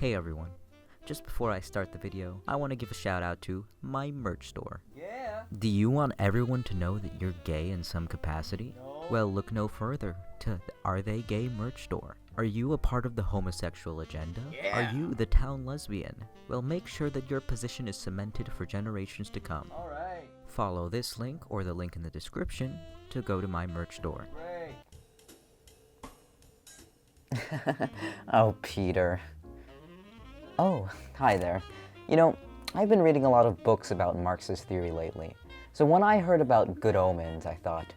Hey everyone, just before I start the video, I want to give a shout out to my merch store. Yeah. Do you want everyone to know that you're gay in some capacity? No. Well, look no further to Are They Gay merch store. Are you a part of the homosexual agenda? Yeah. Are you the town lesbian? Well, make sure that your position is cemented for generations to come. Alright. Follow this link or the link in the description to go to my merch store. Great. Oh, Peter. Oh, hi there. You know, I've been reading a lot of books about Marxist theory lately. So when I heard about Good Omens, I thought,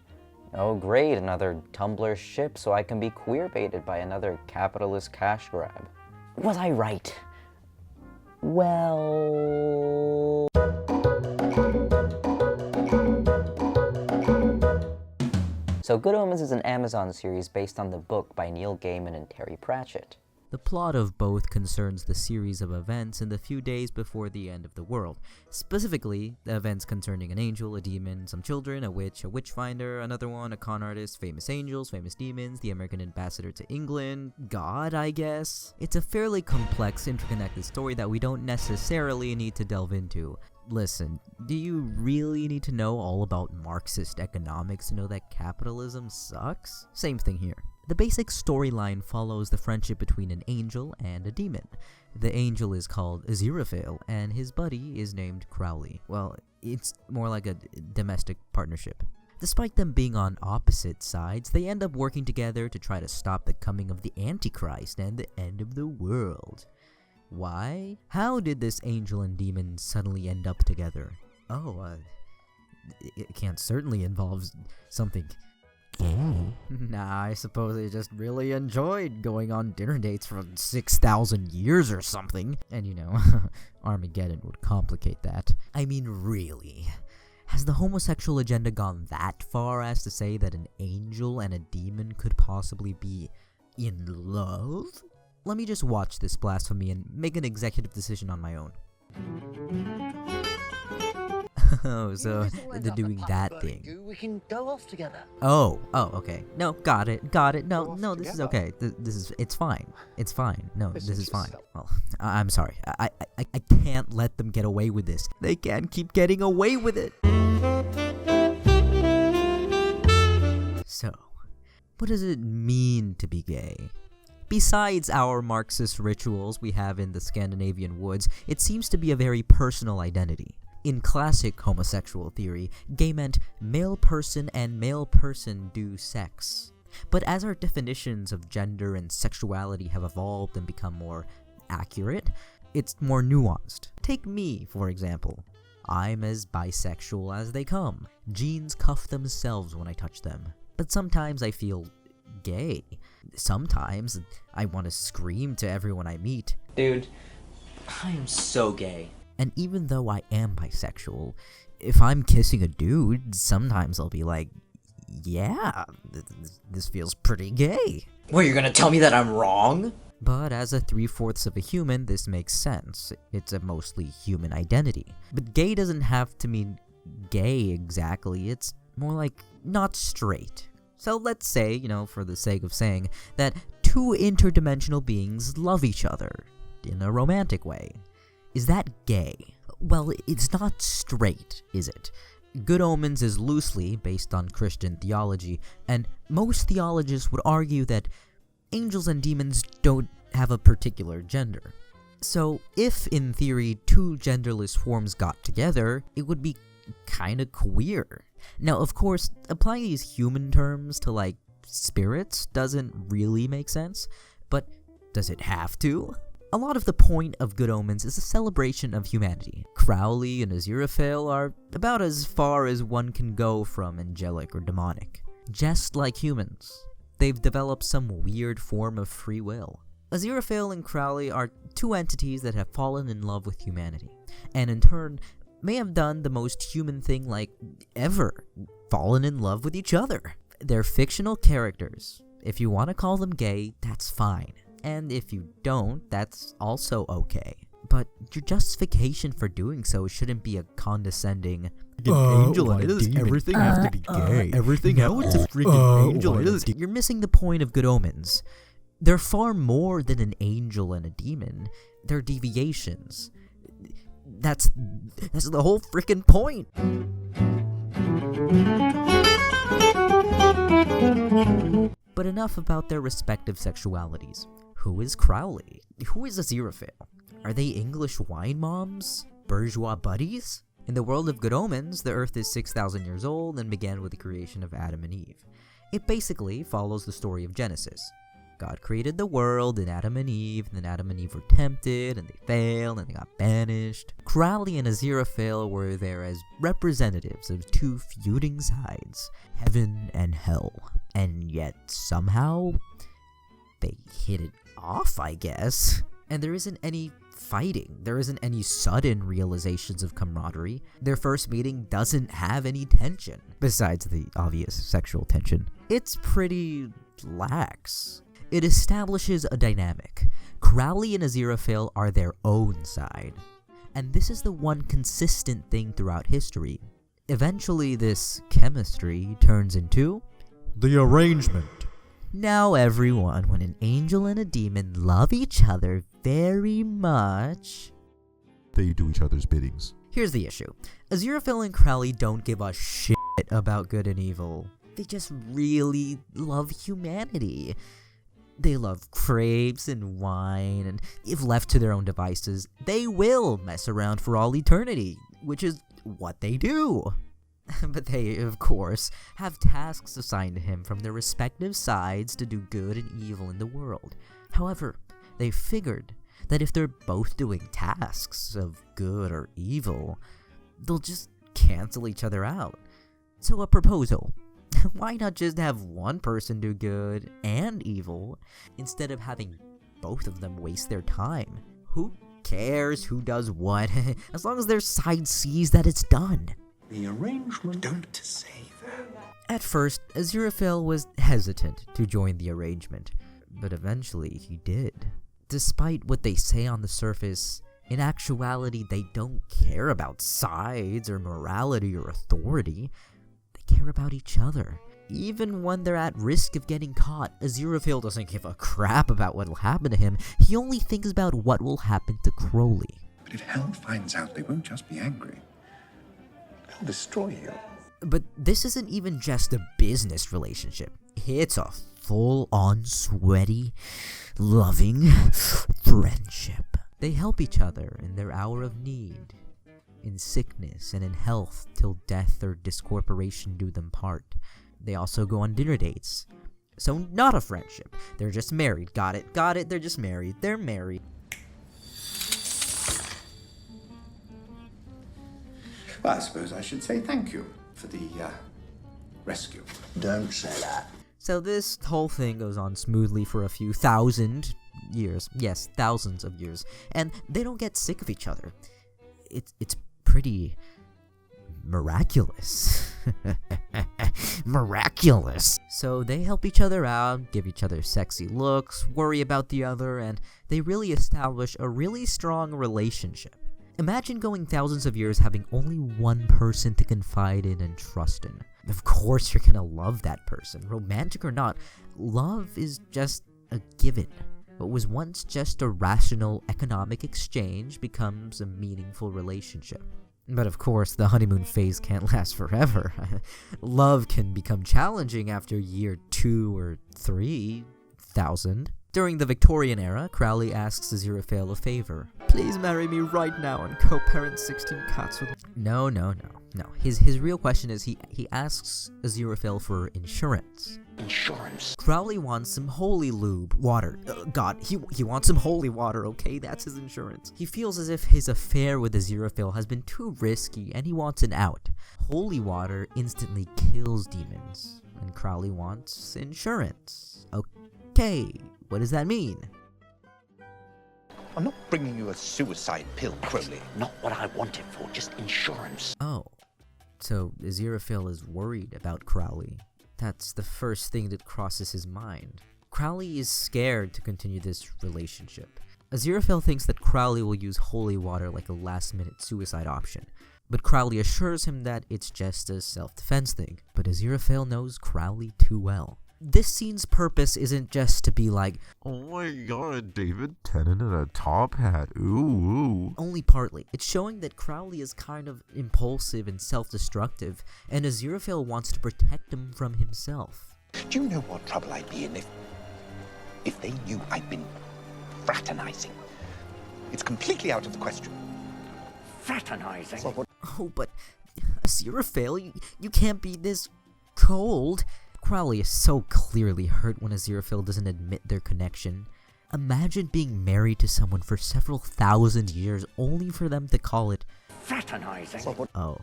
oh great, another Tumblr ship so I can be queer-baited by another capitalist cash grab. Was I right? Well... So Good Omens is an Amazon series based on the book by Neil Gaiman and Terry Pratchett. The plot of both concerns the series of events in the few days before the end of the world. Specifically, the events concerning an angel, a demon, some children, a witchfinder, another one, a con artist, famous angels, famous demons, the American ambassador to England, God, I guess? It's a fairly complex, interconnected story that we don't necessarily need to delve into. Listen, do you really need to know all about Marxist economics to know that capitalism sucks? Same thing here. The basic storyline follows the friendship between an angel and a demon. The angel is called Aziraphale, and his buddy is named Crowley. Well, it's more like a domestic partnership. Despite them being on opposite sides, they end up working together to try to stop the coming of the Antichrist and the end of the world. Why? How did this angel and demon suddenly end up together? It can't certainly involve something gay. Nah, I suppose they just really enjoyed going on dinner dates for 6,000 years or something. And you know, Armageddon would complicate that. I mean, really? Has the homosexual agenda gone that far as to say that an angel and a demon could possibly be in love? Let me just watch this blasphemy and make an executive decision on my own. Oh, so they're doing that thing. We can go off together. Oh, okay. No, got it. No, this is okay. It's fine. It's fine. No, this is fine. Well, I'm sorry. I can't let them get away with this. They can't keep getting away with it. So, what does it mean to be gay? Besides our Marxist rituals we have in the Scandinavian woods, it seems to be a very personal identity. In classic homosexual theory, gay meant male person and male person do sex. But as our definitions of gender and sexuality have evolved and become more accurate, it's more nuanced. Take me, for example. I'm as bisexual as they come. Jeans cuff themselves when I touch them. But sometimes I feel gay. Sometimes I want to scream to everyone I meet, Dude, I am so gay. and even though I am bisexual, if I'm kissing a dude, sometimes I'll be like, yeah, this feels pretty gay. What, you're gonna tell me that I'm wrong? But as a 3/4 of a human, this makes sense. It's a mostly human identity. But gay doesn't have to mean gay exactly, it's more like not straight. So let's say, for the sake of saying, that two interdimensional beings love each other in a romantic way. Is that gay? Well, it's not straight, is it? Good Omens is loosely based on Christian theology, and most theologists would argue that angels and demons don't have a particular gender. So if, in theory, two genderless forms got together, it would be kinda queer. Now, of course, applying these human terms to, like, spirits doesn't really make sense, but does it have to? A lot of the point of Good Omens is a celebration of humanity. Crowley and Aziraphale are about as far as one can go from angelic or demonic. Just like humans, they've developed some weird form of free will. Aziraphale and Crowley are two entities that have fallen in love with humanity, and in turn, may have done the most human thing ever, fallen in love with each other. They're fictional characters. If you want to call them gay, that's fine. And if you don't, that's also okay. But your justification for doing so shouldn't be a condescending angel and everything has to be gay. Everything else is freaking angel. You're missing the point of Good Omens. They're far more than an angel and a demon. They're deviations. That's the whole freaking point. But enough about their respective sexualities. Who is Crowley? Who is Aziraphale? Are they English wine moms? Bourgeois buddies? In the world of Good Omens, the Earth is 6,000 years old and began with the creation of Adam and Eve. It basically follows the story of Genesis. God created the world and Adam and Eve were tempted, and they failed, and they got banished. Crowley and Aziraphale were there as representatives of two feuding sides, heaven and hell. And yet, somehow, they hit it off, I guess. And there isn't any fighting. There isn't any sudden realizations of camaraderie. Their first meeting doesn't have any tension, besides the obvious sexual tension. It's pretty lax. It establishes a dynamic. Crowley and Aziraphale are their own side. And this is the one consistent thing throughout history. Eventually, this chemistry turns into the arrangement. Now everyone, when an angel and a demon love each other very much, they do each other's biddings. Here's the issue. Aziraphale and Crowley don't give a shit about good and evil. They just really love humanity. They love crepes and wine, and if left to their own devices, they will mess around for all eternity, which is what they do. But they, of course, have tasks assigned to him from their respective sides to do good and evil in the world. However, they figured that if they're both doing tasks of good or evil, they'll just cancel each other out. So a proposal. Why not just have one person do good and evil, instead of having both of them waste their time? Who cares who does what, as long as their side sees that it's done? The arrangement. Don't say that. At first, Aziraphale was hesitant to join the arrangement, but eventually he did. Despite what they say on the surface, in actuality they don't care about sides or morality or authority. They care about each other. Even when they're at risk of getting caught, Aziraphale doesn't give a crap about what will happen to him. He only thinks about what will happen to Crowley. But if hell finds out, they won't just be angry. They'll destroy you. But this isn't even just a business relationship. It's a full-on sweaty, loving friendship. They help each other in their hour of need, in sickness and in health, till death or discorporation do them part. They also go on dinner dates. So not a friendship. They're just married. Got it. They're just married. They're married. Well, I suppose I should say thank you for the rescue. Don't say that. So this whole thing goes on smoothly for a few thousand years. Yes, thousands of years. And they don't get sick of each other. It's pretty miraculous. Miraculous. So they help each other out, give each other sexy looks, worry about the other, and they really establish a really strong relationship. Imagine going thousands of years having only one person to confide in and trust in. Of course you're gonna love that person, romantic or not. Love is just a given. What was once just a rational economic exchange becomes a meaningful relationship. But of course, the honeymoon phase can't last forever. Love can become challenging after year 2 or 3,000. During the Victorian era, Crowley asks Aziraphale a favor. Please marry me right now and co-parent 16 cats with me. No. His real question is he asks Aziraphale for insurance. Insurance. Crowley wants some holy lube. Water. He wants some holy water, okay? That's his insurance. He feels as if his affair with Aziraphale has been too risky and he wants an out. Holy water instantly kills demons, and Crowley wants insurance. Okay, what does that mean? I'm not bringing you a suicide pill, Crowley. Not what I want it for, just insurance. Oh, so Aziraphale is worried about Crowley. That's the first thing that crosses his mind. Crowley is scared to continue this relationship. Aziraphale thinks that Crowley will use holy water like a last-minute suicide option, but Crowley assures him that it's just a self-defense thing. But Aziraphale knows Crowley too well. this scene's purpose isn't just to be like, Oh my god, David Tennant in a top hat. Ooh. only partly. It's showing that Crowley is kind of impulsive and self-destructive, and Aziraphale wants to protect him from himself. Do you know what trouble I'd be in if they knew I'd been fraternizing? It's completely out of the question. Fraternizing? Oh, but Aziraphale, you can't be this cold. Crowley is so clearly hurt when Aziraphale doesn't admit their connection. Imagine being married to someone for several thousand years only for them to call it Fraternizing? Oh,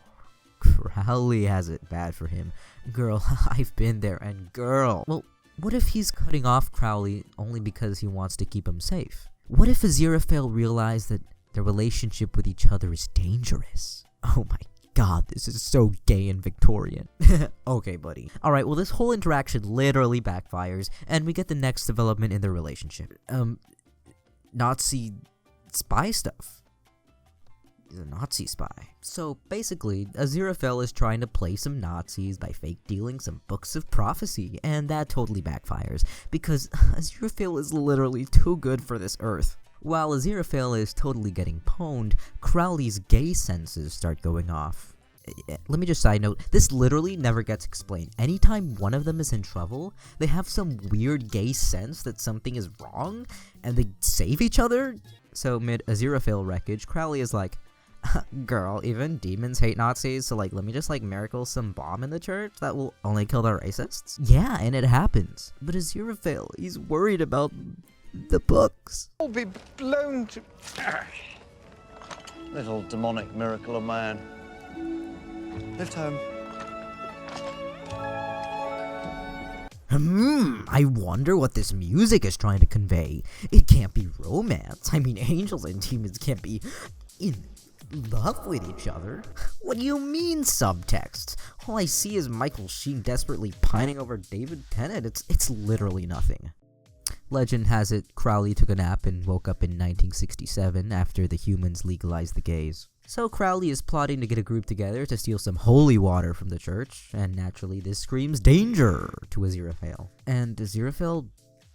Crowley has it bad for him. Girl, I've been there, and girl. Well, what if he's cutting off Crowley only because he wants to keep him safe? What if Aziraphale realized that their relationship with each other is dangerous? Oh my god, this is so gay and Victorian. Okay, buddy. Alright, well, this whole interaction literally backfires, and we get the next development in their relationship. Nazi spy stuff. He's a Nazi spy. So, basically, Aziraphale is trying to play some Nazis by fake dealing some books of prophecy, and that totally backfires, because Aziraphale is literally too good for this earth. While Aziraphale is totally getting pwned, Crowley's gay senses start going off. Let me just side note, this literally never gets explained. Anytime one of them is in trouble, they have some weird gay sense that something is wrong, and they save each other? So mid Aziraphale wreckage, Crowley is like, girl, even demons hate Nazis, so let me just miracle some bomb in the church that will only kill the racists? Yeah, and it happens. But Aziraphale, he's worried about the books. All be blown to... Little demonic miracle of man. Lift home. I wonder what this music is trying to convey. It can't be romance. I mean, angels and demons can't be in love with each other. What do you mean, subtext? All I see is Michael Sheen desperately pining over David Tennant. It's literally nothing. Legend has it Crowley took a nap and woke up in 1967 after the humans legalized the gays. So Crowley is plotting to get a group together to steal some holy water from the church, and naturally this screams danger to Aziraphale. And Aziraphale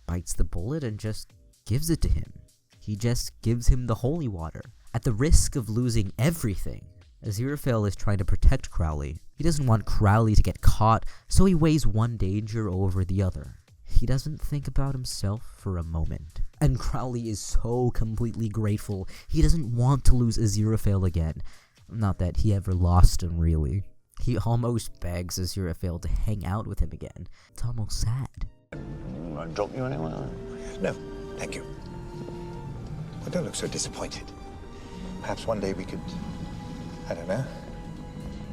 bites the bullet and just gives it to him. He just gives him the holy water, at the risk of losing everything. Aziraphale is trying to protect Crowley. He doesn't want Crowley to get caught, so he weighs one danger over the other. He doesn't think about himself for a moment. And Crowley is so completely grateful. He doesn't want to lose Aziraphale again. Not that he ever lost him, really. He almost begs Aziraphale to hang out with him again. It's almost sad. I drop you anywhere? No, thank you. Well, don't look so disappointed. Perhaps one day we could, I don't know,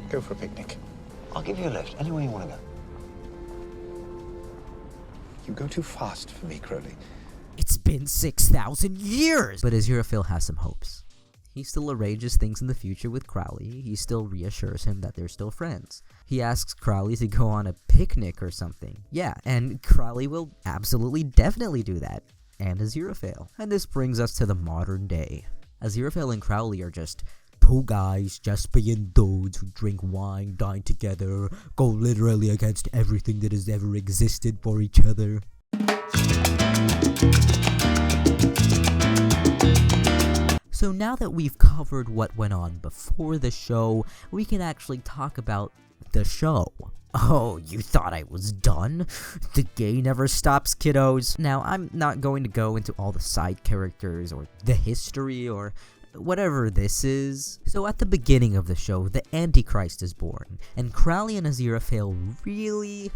go for a picnic. I'll give you a lift, anywhere you want to go. You go too fast for me, Crowley. It's been 6,000 years! But Aziraphale has some hopes. He still arranges things in the future with Crowley. He still reassures him that they're still friends. He asks Crowley to go on a picnic or something. Yeah, and Crowley will absolutely definitely do that. And Aziraphale. And this brings us to the modern day. Aziraphale and Crowley are just two guys just being dudes who drink wine, dine together, go literally against everything that has ever existed for each other. So now that we've covered what went on before the show, we can actually talk about the show. Oh, you thought I was done? The gay never stops, kiddos. Now, I'm not going to go into all the side characters or the history or whatever this is. So at the beginning of the show, the Antichrist is born, and Crowley and Aziraphale really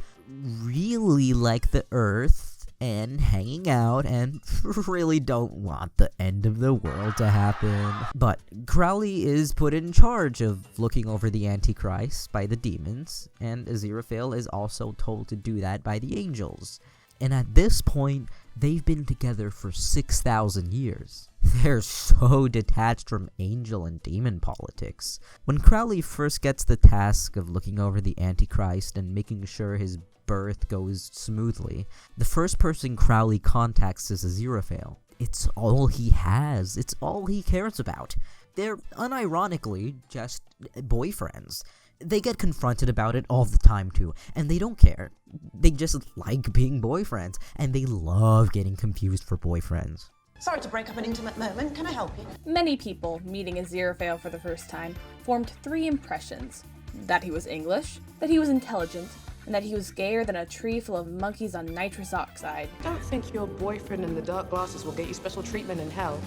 like the Earth and hanging out and really don't want the end of the world to happen. But Crowley is put in charge of looking over the Antichrist by the demons, and Aziraphale is also told to do that by the angels. And at this point, they've been together for 6,000 years. They're so detached from angel and demon politics. When Crowley first gets the task of looking over the Antichrist and making sure his birth goes smoothly, the first person Crowley contacts is Aziraphale. It's all he has. It's all he cares about. They're unironically just boyfriends. They get confronted about it all the time too, and they don't care. They just like being boyfriends, and they love getting confused for boyfriends. Sorry to break up an intimate moment. Can I help you? Many people meeting Aziraphale for the first time formed 3 impressions: that he was English, that he was intelligent, and that he was gayer than a tree full of monkeys on nitrous oxide. Don't think your boyfriend in the dark glasses will get you special treatment in hell.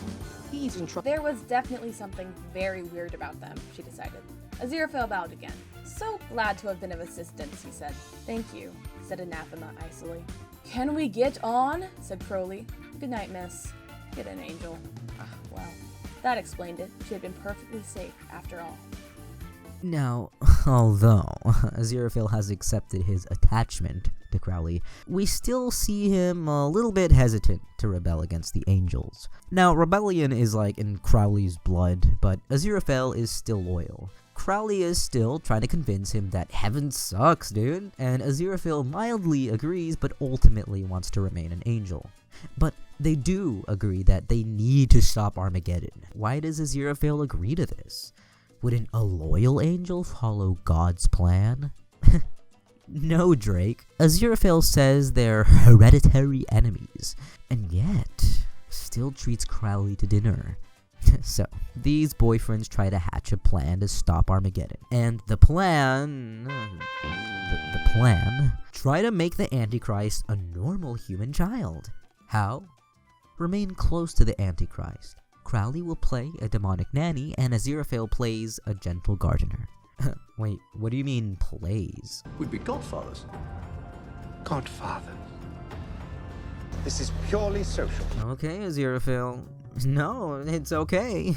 He's in trouble. There was definitely something very weird about them, she decided. Aziraphale bowed again. So glad to have been of assistance, he said. Thank you, said Anathema icily. Can we get on? Said Crowley. Good night, miss. Get an angel. Well, that explained it. She had been perfectly safe after all. Now, although Aziraphale has accepted his attachment to Crowley, we still see him a little bit hesitant to rebel against the angels. Now, rebellion is like in Crowley's blood, but Aziraphale is still loyal. Crowley is still trying to convince him that heaven sucks, dude, and Aziraphale mildly agrees but ultimately wants to remain an angel. But they do agree that they need to stop Armageddon. Why does Aziraphale agree to this? Wouldn't a loyal angel follow God's plan? No, Drake. Aziraphale says they're hereditary enemies, and yet still treats Crowley to dinner. So, these boyfriends try to hatch a plan to stop Armageddon. And the plan... the plan... Try to make the Antichrist a normal human child. How? Remain close to the Antichrist. Crowley will play a demonic nanny, and Aziraphale plays a gentle gardener. Wait, what do you mean, plays? We'd be godfathers. Godfathers. This is purely social. Okay, Aziraphale. No, it's okay.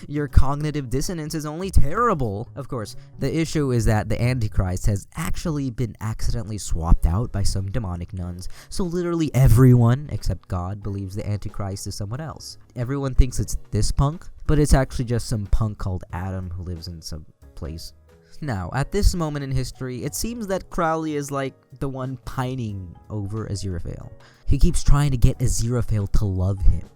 Your cognitive dissonance is only terrible. Of course, the issue is that the Antichrist has actually been accidentally swapped out by some demonic nuns, so literally everyone, except God, believes the Antichrist is someone else. Everyone thinks it's this punk, but it's actually just some punk called Adam who lives in some place. Now, at this moment in history, it seems that Crowley is like the one pining over Aziraphale. He keeps trying to get Aziraphale to love him.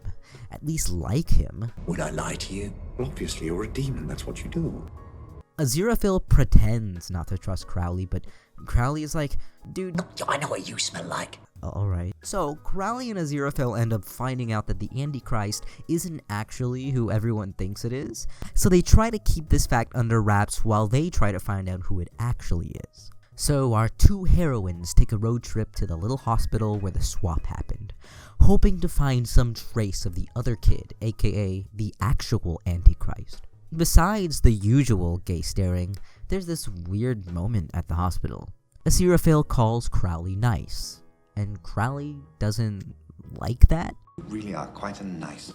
At least like him. Would I lie to you? Well, obviously you're a demon, that's what you do. Aziraphale pretends not to trust Crowley, but Crowley is like, dude, I know what you smell like. Alright. So, Crowley and Aziraphale end up finding out that the Antichrist isn't actually who everyone thinks it is, so they try to keep this fact under wraps while they try to find out who it actually is. So our 2 heroines take a road trip to the little hospital where the swap happened, hoping to find some trace of the other kid, aka the actual Antichrist. Besides the usual gay staring, there's this weird moment at the hospital. Aziraphale calls Crowley nice, and Crowley doesn't like that. You really are quite a nice...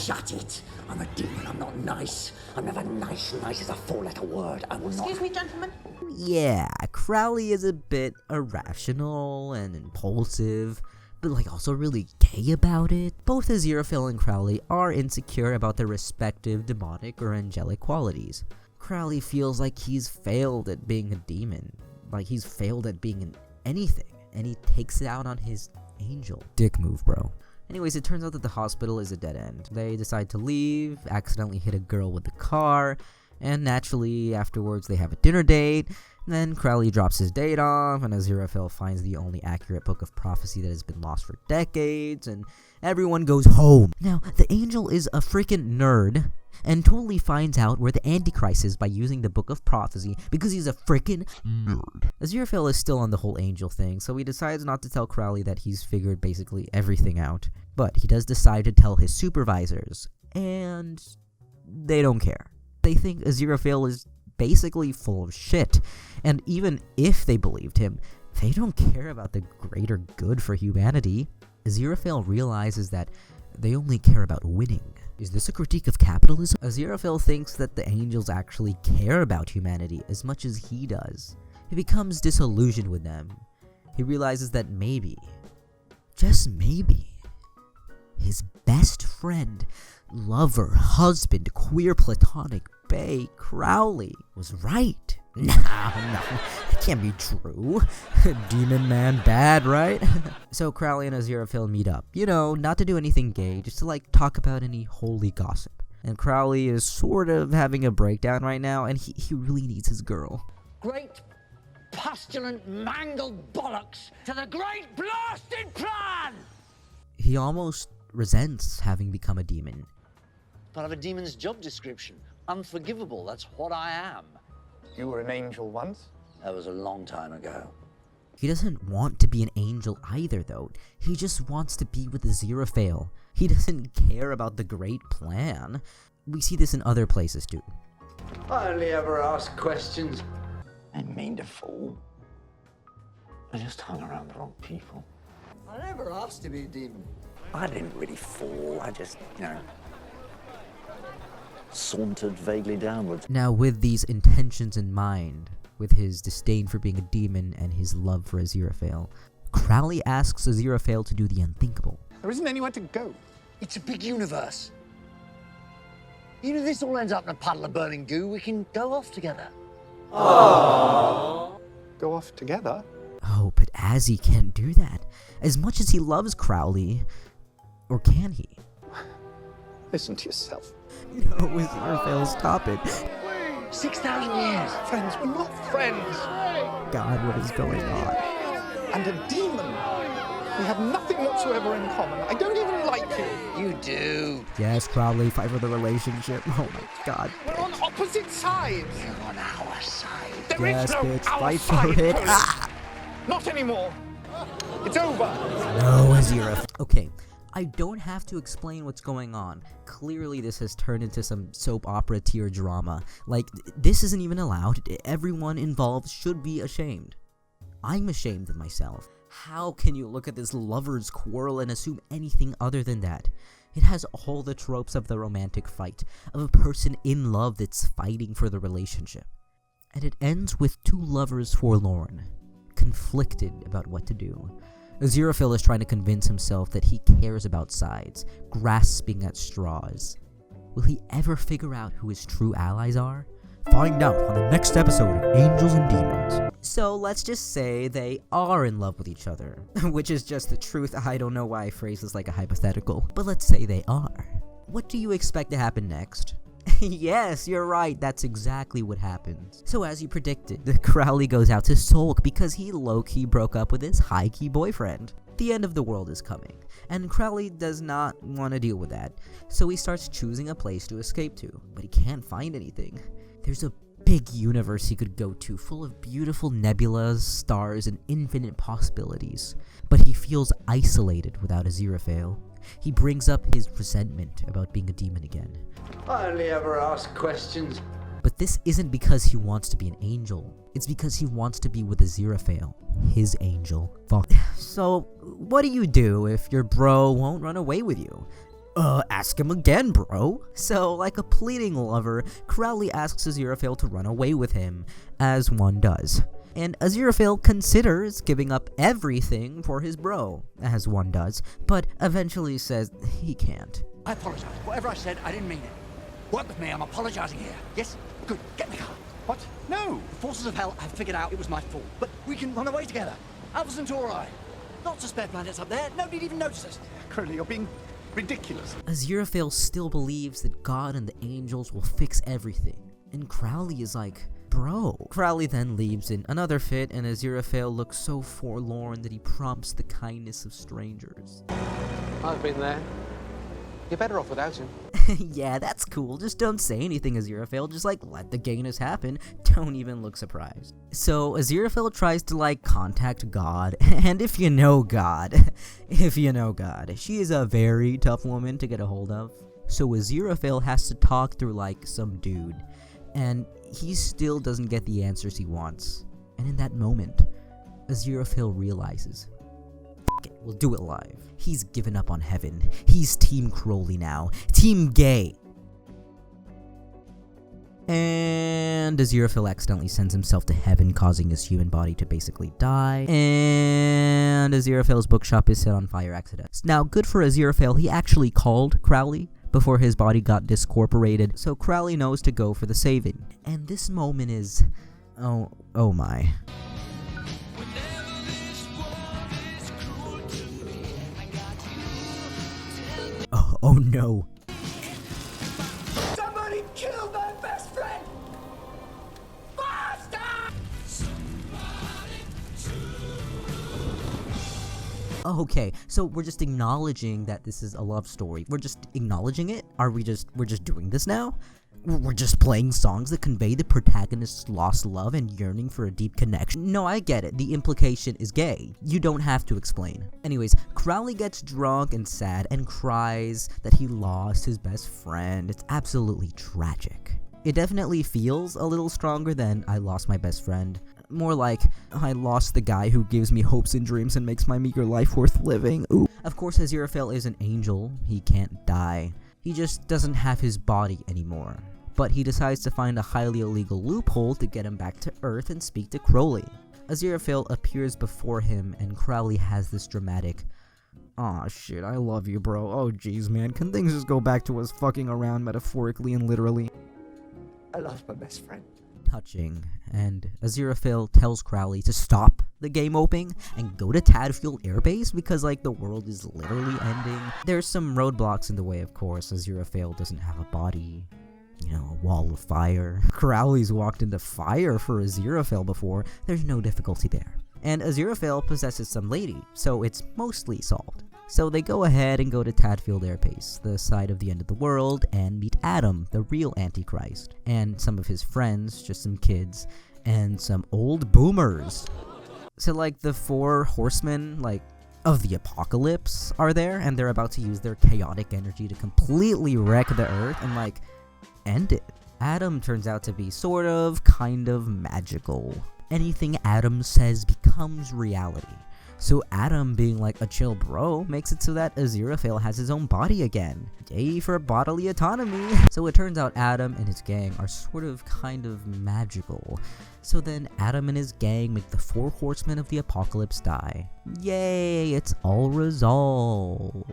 Shut it! I'm a demon, I'm not nice. I'm never nice. Nice is a 4-letter word. I will not... Excuse me, gentlemen. Yeah, Crowley is a bit irrational and impulsive, but like also really gay about it. Both Aziraphale and Crowley are insecure about their respective demonic or angelic qualities. Crowley feels like he's failed at being a demon, like he's failed at being anything, and he takes it out on his angel. Dick move, bro. Anyways, it turns out that the hospital is a dead end. They decide to leave, accidentally hit a girl with the car, and naturally, afterwards they have a dinner date. Then Crowley drops his date off, and Aziraphale finds the only accurate book of prophecy that has been lost for decades, and everyone goes home. Now, the angel is a freaking nerd, and totally finds out where the Antichrist is by using the book of prophecy, because he's a freaking nerd. Aziraphale is still on the whole angel thing, so he decides not to tell Crowley that he's figured basically everything out. But he does decide to tell his supervisors, and they don't care. They think Aziraphale is basically full of shit, and even if they believed him, they don't care about the greater good for humanity. Aziraphale realizes that they only care about winning. Is this a critique of capitalism? Aziraphale thinks that the angels actually care about humanity as much as he does. He becomes disillusioned with them. He realizes that maybe, just maybe, his best friend, lover, husband, queer platonic bae, Crowley, was right. No, that can't be true. Demon man bad, right? So Crowley and Aziraphale meet up. You know, not to do anything gay, just to like talk about any holy gossip. And Crowley is sort of having a breakdown right now, and he really needs his girl. Great pestilent mangled bollocks to the great blasted plan! He almost resents having become a demon. Part of a demon's job description. Unforgivable, that's what I am. You were an angel once? That was a long time ago. He doesn't want to be an angel either, though. He just wants to be with Aziraphale. He doesn't care about the great plan. We see this in other places, too. I only ever ask questions. I didn't mean to fool. I just hung around the wrong people. I never asked to be a demon. I didn't really fall. I just, sauntered vaguely downwards. Now, with these intentions in mind, with his disdain for being a demon and his love for Aziraphale, Crowley asks Aziraphale to do the unthinkable. There isn't anywhere to go. It's a big universe. Even if this all ends up in a puddle of burning goo, we can go off together. Aww. Go off together? Oh, but Azzy can't do that. As much as he loves Crowley, or can he? Listen to yourself. No, Aziraphale, stop it. 6,000 years. Friends, we're not friends. God, what is going on? And a demon. We have nothing whatsoever in common. I don't even like you. You do. Yes, Crowley, fight for the relationship. Oh my God. We're on opposite sides. You're on our side. There Yes, is no bitch, our fight side, for it. Tony. Ah! Not anymore. It's over. No, Aziraphale. Okay, I don't have to explain what's going on. Clearly, this has turned into some soap opera tier drama. Like, this isn't even allowed. Everyone involved should be ashamed. I'm ashamed of myself. How can you look at this lover's quarrel and assume anything other than that? It has all the tropes of the romantic fight, of a person in love that's fighting for the relationship. And it ends with two lovers forlorn, conflicted about what to do. Aziraphale is trying to convince himself that he cares about sides, grasping at straws. Will he ever figure out who his true allies are? Find out on the next episode of Angels and Demons. So let's just say they are in love with each other, which is just the truth. I don't know why I phrase this like a hypothetical, but let's say they are. What do you expect to happen next? Yes, you're right, that's exactly what happens. So as you predicted, Crowley goes out to sulk because he low-key broke up with his high-key boyfriend. The end of the world is coming, and Crowley does not want to deal with that, so he starts choosing a place to escape to, but he can't find anything. There's a big universe he could go to, full of beautiful nebulas, stars, and infinite possibilities, but he feels isolated without Aziraphale. He brings up his resentment about being a demon again. I only ever ask questions. But this isn't because he wants to be an angel. It's because he wants to be with Aziraphale, his angel. Fuck. So, what do you do if your bro won't run away with you? Ask him again, bro. So, like a pleading lover, Crowley asks Aziraphale to run away with him, as one does. And Aziraphale considers giving up everything for his bro, as one does, but eventually says he can't. I apologize. Whatever I said, I didn't mean it. Work with me, I'm apologizing here. Yes? Good. Get in the car. What? No! The forces of hell have figured out it was my fault. But we can run away together. Alpha Centauri. Lots of spare planets up there. Nobody'd even notice us. Crowley, you're being ridiculous. Aziraphale still believes that God and the angels will fix everything. And Crowley is like, bro. Crowley then leaves in another fit, and Aziraphale looks so forlorn that he prompts the kindness of strangers. I've been there. You're better off without him. Yeah, that's cool. Just don't say anything, Aziraphale. Just, let the gayness happen. Don't even look surprised. So, Aziraphale tries to, contact God. And if you know God, she is a very tough woman to get a hold of. So, Aziraphale has to talk through, some dude. And he still doesn't get the answers he wants. And in that moment, Aziraphale realizes, it, we'll do it live. He's given up on heaven. He's Team Crowley now. Team gay. And Aziraphale accidentally sends himself to heaven, causing his human body to basically die. And Aziraphale's bookshop is set on fire accidentally. Now, good for Aziraphale, he actually called Crowley before his body got discorporated, so Crowley knows to go for the saving. And this moment is... oh my. Oh no. killed my best friend! Faster! Okay, so we're just acknowledging that this is a love story. We're just acknowledging it? We're just doing this now? We're just playing songs that convey the protagonist's lost love and yearning for a deep connection? No, I get it. The implication is gay. You don't have to explain. Anyways, Crowley gets drunk and sad and cries that he lost his best friend. It's absolutely tragic. It definitely feels a little stronger than I lost my best friend. More like, I lost the guy who gives me hopes and dreams and makes my meager life worth living. Ooh. Of course, Aziraphale is an angel. He can't die. He just doesn't have his body anymore. But he decides to find a highly illegal loophole to get him back to Earth and speak to Crowley. Aziraphale appears before him, and Crowley has this dramatic, "Aw shit, I love you, bro. Oh jeez, man, can things just go back to us fucking around metaphorically and literally?" I lost my best friend. Touching, and Aziraphale tells Crowley to stop the game opening and go to Tadfield Air Base because, like, the world is literally ending. There's some roadblocks in the way, of course. Aziraphale doesn't have a body. You know, a wall of fire. Crowley's walked into fire for Aziraphale before. There's no difficulty there. And Aziraphale possesses some lady, so it's mostly solved. So they go ahead and go to Tadfield Air Base, the site of the end of the world, and meet Adam, the real Antichrist, and some of his friends, just some kids, and some old boomers. So, like, the 4 horsemen, like, of the apocalypse are there, and they're about to use their chaotic energy to completely wreck the Earth and, like, end it. Adam turns out to be sort of, kind of magical. Anything Adam says becomes reality. So Adam, being like a chill bro, makes it so that Aziraphale has his own body again. Yay for bodily autonomy! So it turns out Adam and his gang are sort of kind of magical. So then Adam and his gang make the 4 horsemen of the apocalypse die. Yay! It's all resolved.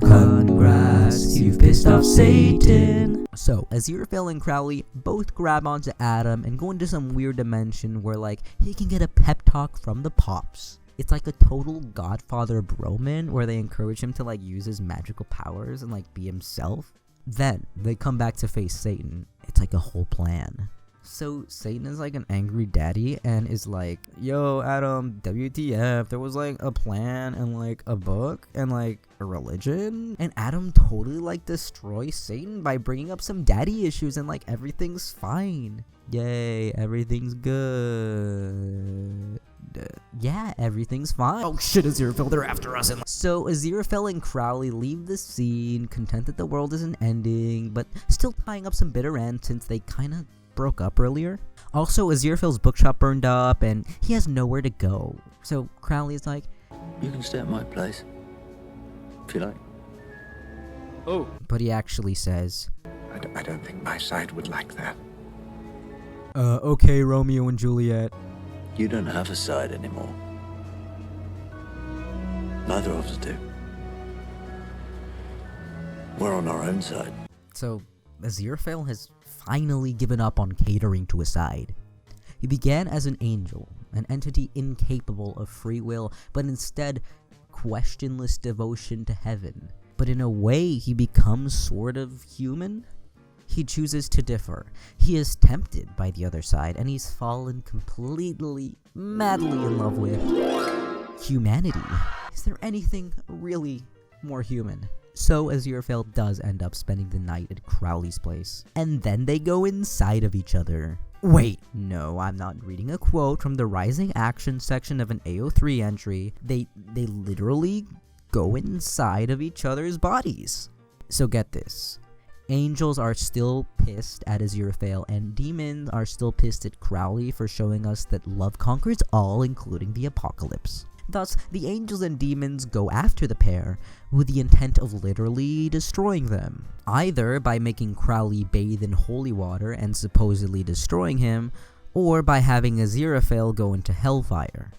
Congrats, you've pissed off Satan. So, Aziraphale and Crowley both grab onto Adam and go into some weird dimension where, like, he can get a pep talk from the Pops. It's like a total Godfather broman where they encourage him to, like, use his magical powers and, like, be himself. Then, they come back to face Satan. It's like a whole plan. So Satan is like an angry daddy and is like, "Yo, Adam, WTF, there was like a plan and like a book and like a religion." And Adam totally like destroys Satan by bringing up some daddy issues and like everything's fine. Yay, everything's good. Yeah, everything's fine. Oh shit, Aziraphale, they're after us. So Aziraphale and Crowley leave the scene, content that the world isn't ending, but still tying up some bitter ends since they kinda broke up earlier. Also, Aziraphale's bookshop burned up and he has nowhere to go. So Crowley's like, You can stay at my place if you like. oh. But he actually says, I don't think my side would like that. Okay, Romeo and Juliet. You don't have a side anymore. Neither of us do. We're on our own side. So Aziraphale has finally given up on catering to his side. He began as an angel, an entity incapable of free will, but instead questionless devotion to heaven. But in a way, he becomes sort of human. He chooses to differ. He is tempted by the other side, and he's fallen completely, madly in love with humanity. Is there anything really more human? So Aziraphale does end up spending the night at Crowley's place, and then they go inside of each other. Wait, no, I'm not reading a quote from the Rising Action section of an AO3 entry. They literally go inside of each other's bodies. So get this. Angels are still pissed at Aziraphale, and demons are still pissed at Crowley for showing us that love conquers all, including the apocalypse. Thus, the angels and demons go after the pair with the intent of literally destroying them, either by making Crowley bathe in holy water and supposedly destroying him, or by having Aziraphale go into hellfire.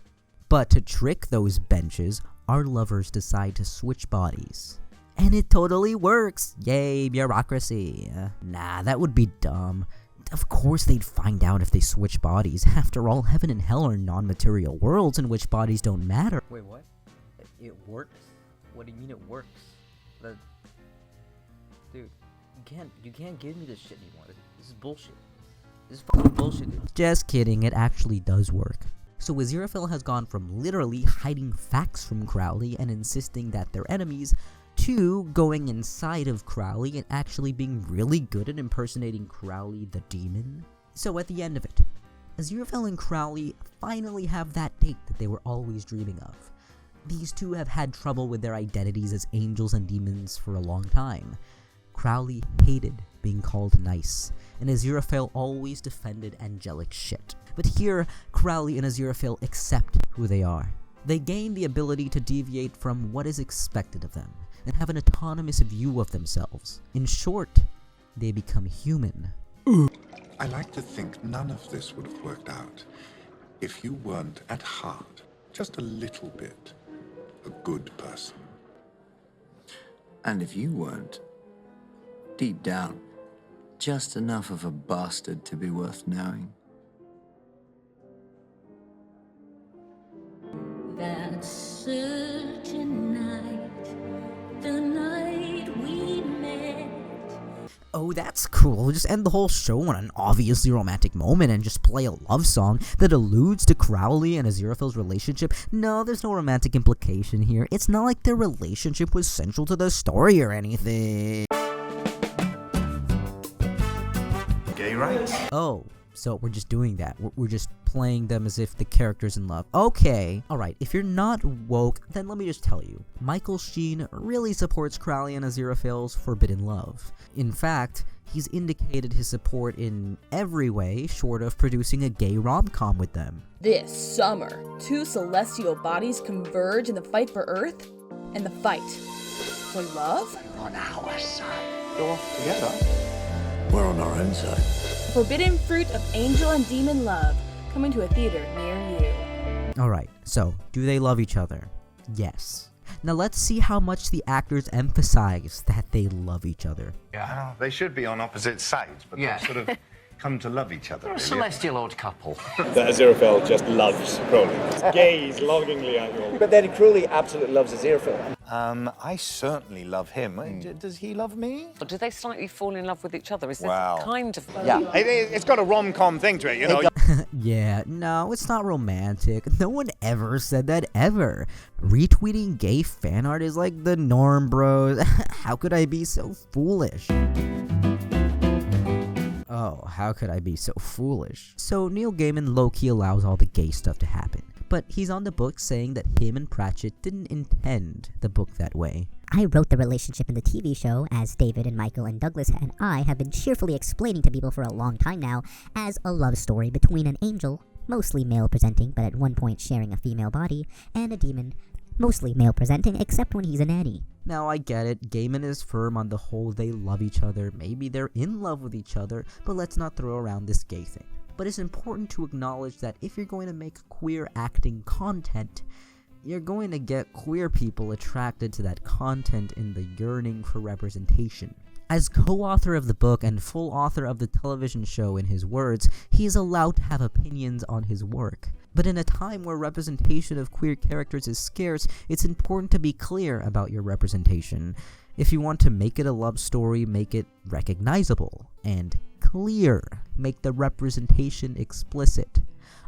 But to trick those benches, our lovers decide to switch bodies. And it totally works! Yay, bureaucracy. Nah, that would be dumb. Of course they'd find out if they switch bodies. After all, heaven and hell are non-material worlds in which bodies don't matter. Wait, what? It works? What do you mean it works? Dude, you can't give me this shit anymore. This is bullshit. This is fucking bullshit, dude. Just kidding, it actually does work. So Aziraphale has gone from literally hiding facts from Crowley and insisting that they're enemies, to going inside of Crowley and actually being really good at impersonating Crowley the demon. So at the end of it, Aziraphale and Crowley finally have that date that they were always dreaming of. These two have had trouble with their identities as angels and demons for a long time. Crowley hated being called nice, and Aziraphale always defended angelic shit. But here, Crowley and Aziraphale accept who they are. They gain the ability to deviate from what is expected of them, and have an autonomous view of themselves. In short, they become human. I like to think none of this would have worked out if you weren't, at heart, just a little bit, a good person. And if you weren't, deep down, just enough of a bastard to be worth knowing. That certain night, the night we met. Oh, that's cool. Just end the whole show on an obviously romantic moment and just play a love song that alludes to Crowley and Aziraphale's relationship. No, there's no romantic implication here. It's not like their relationship was central to the story or anything. Gay rights? Oh, so we're just doing that. We're just playing them as if the character's in love. Okay, alright, if you're not woke, then let me just tell you. Michael Sheen really supports Crowley and Aziraphale's forbidden love. In fact, he's indicated his support in every way short of producing a gay rom-com with them. This summer, two celestial bodies converge in the fight for Earth, and the fight for love? On our side. Go off together. We're on our own side. Forbidden fruit of angel and demon love, coming to a theater near you. Alright, so, do they love each other? Yes. Now let's see how much the actors emphasize that they love each other. Yeah, they should be on opposite sides, but Yeah. they sort of come to love each other. They're a really. celestial odd couple. That Aziraphale just loves Crowley. Gaze longingly at you all. But then Crowley absolutely loves Aziraphale. I certainly love him. Does he love me? Or do they slightly fall in love with each other? Is this Wow. kind of... Yeah. It's got a rom-com thing to it, you know. Yeah, no, it's not romantic. No one ever said that ever. Retweeting gay fan art is like the norm, bros. How could I be so foolish? Oh, how could I be so foolish? So Neil Gaiman low-key allows all the gay stuff to happen. But he's on the book saying that him and Pratchett didn't intend the book that way. I wrote the relationship in the TV show, as David and Michael and Douglas and I have been cheerfully explaining to people for a long time now, as a love story between an angel, mostly male-presenting but at one point sharing a female body, and a demon, mostly male-presenting except when he's a nanny. Now I get it, Gaiman is firm on the whole they love each other, maybe they're in love with each other, but let's not throw around this gay thing. But it's important to acknowledge that if you're going to make queer acting content, you're going to get queer people attracted to that content in the yearning for representation. As co-author of the book and full author of the television show in his words, he is allowed to have opinions on his work. But in a time where representation of queer characters is scarce, it's important to be clear about your representation. If you want to make it a love story, make it recognizable and clear. Make the representation explicit.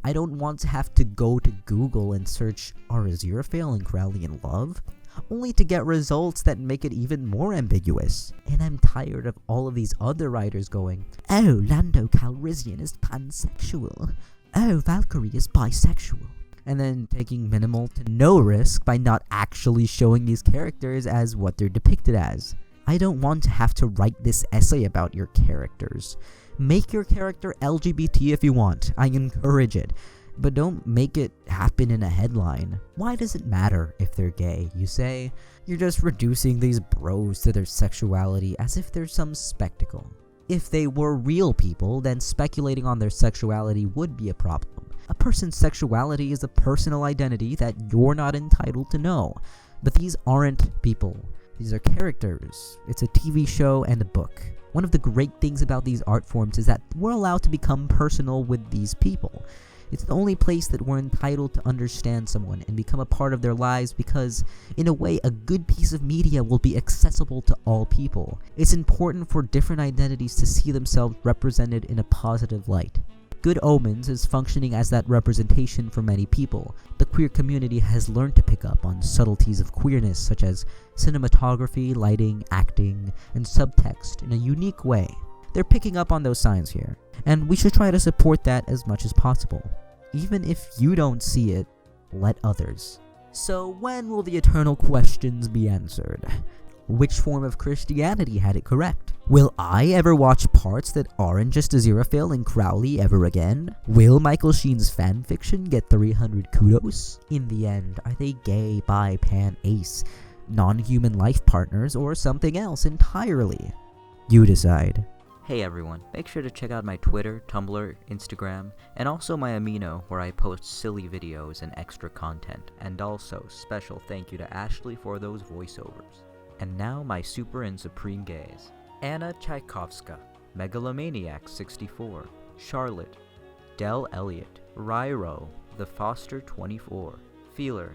I don't want to have to go to Google and search, "Are Aziraphale and Crowley in love?" only to get results that make it even more ambiguous. And I'm tired of all of these other writers going, "Oh, Lando Calrissian is pansexual. Oh, Valkyrie is bisexual." And then taking minimal to no risk by not actually showing these characters as what they're depicted as. I don't want to have to write this essay about your characters. Make your character LGBT if you want. I encourage it. But don't make it happen in a headline. Why does it matter if they're gay, you say? You're just reducing these bros to their sexuality as if they're some spectacle. If they were real people, then speculating on their sexuality would be a problem. A person's sexuality is a personal identity that you're not entitled to know. But these aren't people. These are characters. It's a TV show and a book. One of the great things about these art forms is that we're allowed to become personal with these people. It's the only place that we're entitled to understand someone and become a part of their lives because, in a way, a good piece of media will be accessible to all people. It's important for different identities to see themselves represented in a positive light. Good Omens is functioning as that representation for many people. The queer community has learned to pick up on subtleties of queerness such as cinematography, lighting, acting, and subtext in a unique way. They're picking up on those signs here, and we should try to support that as much as possible. Even if you don't see it, let others. So when will the eternal questions be answered? Which form of Christianity had it correct? Will I ever watch parts that aren't just Aziraphale and Crowley ever again? Will Michael Sheen's fanfiction get 300 kudos? In the end, are they gay, bi, pan, ace, non-human life partners, or something else entirely? You decide. Hey everyone, make sure to check out my Twitter, Tumblr, Instagram, and also my Amino where I post silly videos and extra content. And also, special thank you to Ashley for those voiceovers. And now my super and supreme gays. Anna Tchaikovska, Megalomaniac 64, Charlotte, Del Elliott, Ryro, The Foster 24, Feeler,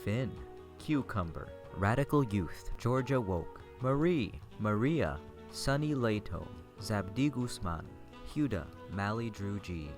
Finn, Cucumber, Radical Youth, Georgia Woke, Marie, Maria, Sunny Lato, Zabdi Guzman, Huda, Mally Drew G,